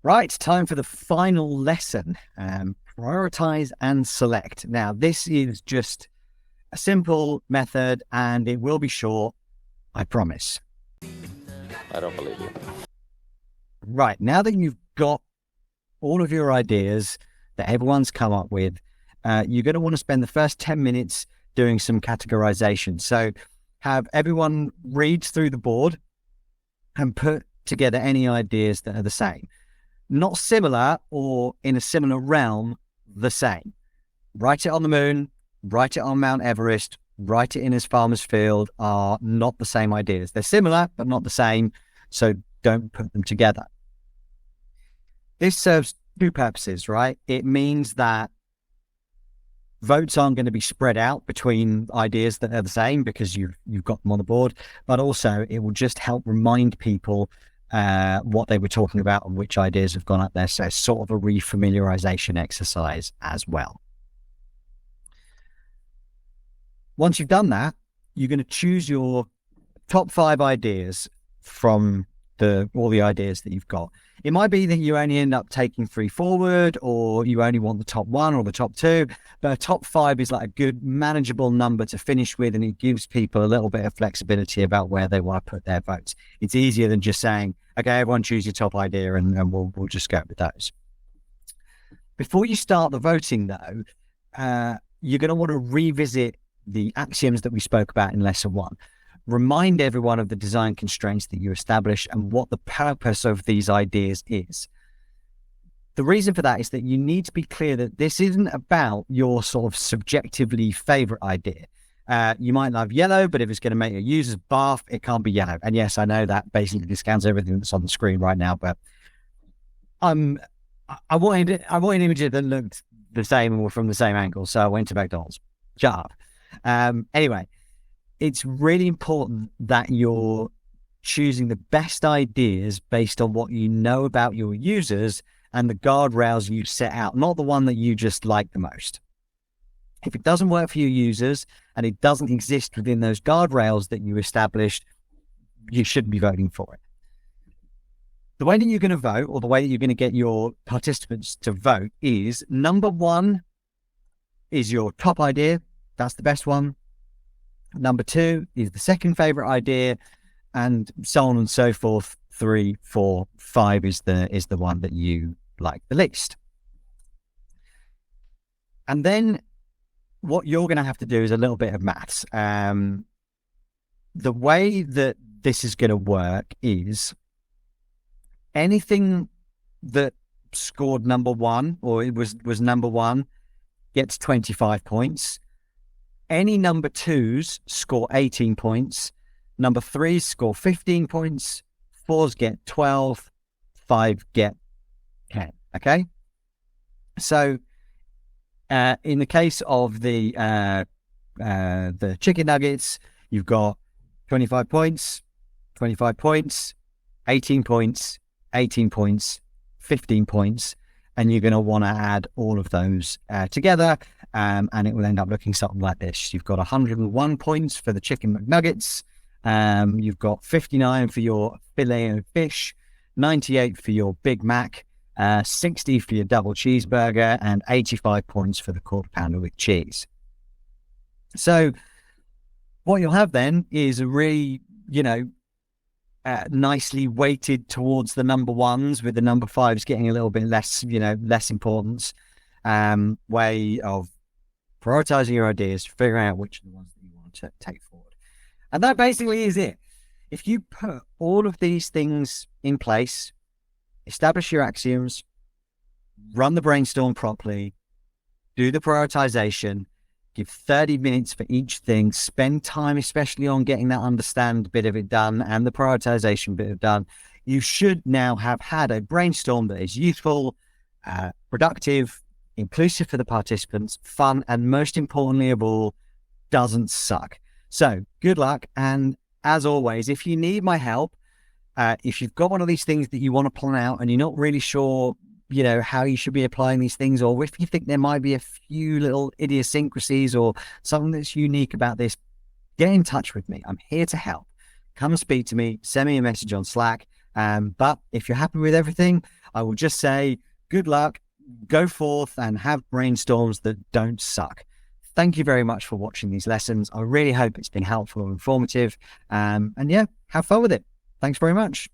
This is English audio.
Right, time for the final lesson. Prioritize and select. Now, this is just a simple method and it will be short, I promise. I don't believe you. Right, now that you've got all of your ideas that everyone's come up with, you're going to want to spend the first 10 minutes doing some categorization. So have everyone read through the board and put together any ideas that are the same. Not similar or in a similar realm, the same. Write it on the moon, write it on Mount Everest, write it in his farmer's field are not the same ideas. They're similar, but not the same. So don't put them together. This serves two purposes, right? It means that votes aren't going to be spread out between ideas that are the same because you've got them on the board, but also it will just help remind people what they were talking about and which ideas have gone up there. So it's sort of a refamiliarization exercise as well. Once you've done that, you're going to choose your top 5 ideas from all the ideas that you've got. It might be that you only end up taking 3 forward, or you only want the top 1 or the top 2, but a top 5 is like a good manageable number to finish with, and it gives people a little bit of flexibility about where they want to put their votes. It's easier than just saying, okay, everyone choose your top idea and we'll just go with those. Before you start the voting though, you're going to want to revisit the axioms that we spoke about in lesson 1. Remind everyone of the design constraints that you established and what the purpose of these ideas is. The reason for that is that you need to be clear that this isn't about your sort of subjectively favorite idea. You might love yellow, but if it's going to make a user's bath, it can't be yellow. And yes, I know that basically discounts everything that's on the screen right now, but I wanted images that looked the same and were from the same angle, so I went to McDonald's. Shut up. Anyway, it's really important that you're choosing the best ideas based on what you know about your users and the guardrails you set out, not the one that you just like the most. If it doesn't work for your users and it doesn't exist within those guardrails that you established, you shouldn't be voting for it. The way that you're going to vote, or the way that you're going to get your participants to vote, is number 1 is your top idea. That's the best one. Number 2 is the second favorite idea, and so on and so forth. 3, 4, 5 is the one that you like the least. And then what you're going to have to do is a little bit of maths. The way that this is going to work is anything that scored number 1, or it was number 1, gets 25 points. Any number 2s score 18 points. Number 3s score 15 points. 4s get 12. 5 get 10. Okay? So, in the case of the chicken nuggets, you've got 25 points, 25 points, 18 points, 18 points, 15 points, and you're going to want to add all of those together, and it will end up looking something like this. You've got 101 points for the chicken McNuggets, you've got 59 for your filet of fish, 98 for your Big Mac, 60 for your double cheeseburger, and 85 points for the quarter pounder with cheese. So what you'll have then is a really, nicely weighted towards the number 1s, with the number 5s getting a little bit less, less importance, way of prioritizing your ideas, figuring out which are the ones that you want to take forward. And that basically is it. If you put all of these things in place, establish your axioms, run the brainstorm properly, do the prioritization, give 30 minutes for each thing, spend time especially on getting that understand bit of it done and the prioritization bit of done, you should now have had a brainstorm that is useful, productive, inclusive for the participants, fun, and most importantly of all, doesn't suck. So good luck. And as always, if you need my help, if you've got one of these things that you want to plan out and you're not really sure, how you should be applying these things, or if you think there might be a few little idiosyncrasies or something that's unique about this, get in touch with me. I'm here to help. Come and speak to me. Send me a message on Slack. But if you're happy with everything, I will just say good luck, go forth and have brainstorms that don't suck. Thank you very much for watching these lessons. I really hope it's been helpful and informative. And yeah, have fun with it. Thanks very much.